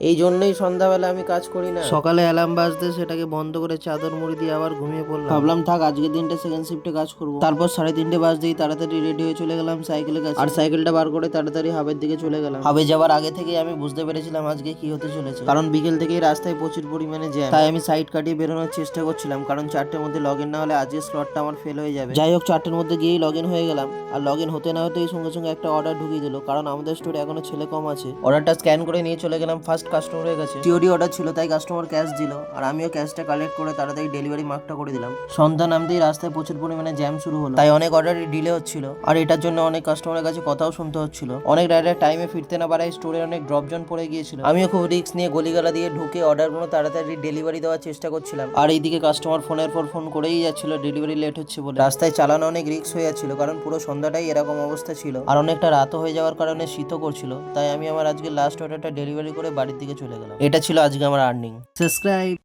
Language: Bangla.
এই জন্যই সন্ধ্যাবেলা আমি কাজ করি না। সকালে অ্যালার্ম বাজতে সেটাকে বন্ধ করে চাদর মুড়ি দিয়ে আবার ঘুমিয়ে পড়লাম। ভাবলাম থাক আজকের দিনটা সেকেন্ড শিফটে কাজ করবো। তারপর 3:30 বাজতেই তাড়াতাড়ি রেডি হয়ে চলে গেলাম সাইকেলের কাছে, আর সাইকেলটা বার করে তাড়াতাড়ি হাবের দিকে চলে গেলাম। হাবে যাওয়ার আগে থেকেই আমি বুঝতে পেরেছিলাম আজকে কি হতে চলেছে, কারণ বিকেল থেকেই রাস্তায় প্রচুর পরিমাণে জ্যাম। তাই আমি সাইড কাটিয়ে বেরোনোর চেষ্টা করছিলাম, কারণ 4টের মধ্যে লগ ইন না হলে আজকের স্লটটা আমার ফেল হয়ে যাবে। যাই হোক 4টের মধ্যে গিয়েই লগ ইন হয়ে গেলাম, আর লগ ইন হতে না হতেই সঙ্গে সঙ্গে একটা অর্ডার ঢুকিয়ে দিল, কারণ আমাদের স্টোরে এখনো ছেলে কম আছে। অর্ডারটা স্ক্যান করে নিয়ে চলে গেলাম ফার্স্ট কাস্টমারের কাছে। সিওডি অর্ডার ছিল তাই কাস্টমার ক্যাশ দিল, আর আমিও ক্যাশটা কালেক্ট করে তাড়াতাড়ি ডেলিভারি মার্কটা করে দিলাম। সন্ধ্যা নামতেই রাস্তায় প্রচুর পরিমাণে জ্যাম শুরু হলো, তাই অনেক অর্ডারই ডিলে হচ্ছিল, আর এটার জন্য অনেক কাস্টমারের কাছে কথাও শুনতে হচ্ছিল। অনেক রাইডার টাইমে ফিরতে না পারায় স্টোরে অনেক ড্রপ জোন পড়ে গিয়েছিল। আমিও খুব রিস্ক নিয়ে গলিগালা দিয়ে ঢুকে অর্ডারগুলো তাড়াতাড়ি ডেলিভারি দেওয়ার চেষ্টা করছিলাম, আর এইদিকে কাস্টমার ফোনের পর ফোন করেই যাচ্ছিল ডেলিভারি লেট হচ্ছে বলে। রাস্তায় চালানো অনেক রিস্ক হয়ে যাচ্ছিল, কারণ পুরো সন্ধ্যাটাই এরকম অবস্থা ছিল, আর অনেকটা রাতও হয়ে যাওয়ার কারণে শীতও করছিল। তাই আমি আমার আজকে লাস্ট অর্ডারটা ডেলিভারি করে বাড়ির দিকে চলে গেলাম। এটা ছিল আজকে আমার আর্নিং। সাবস্ক্রাইব।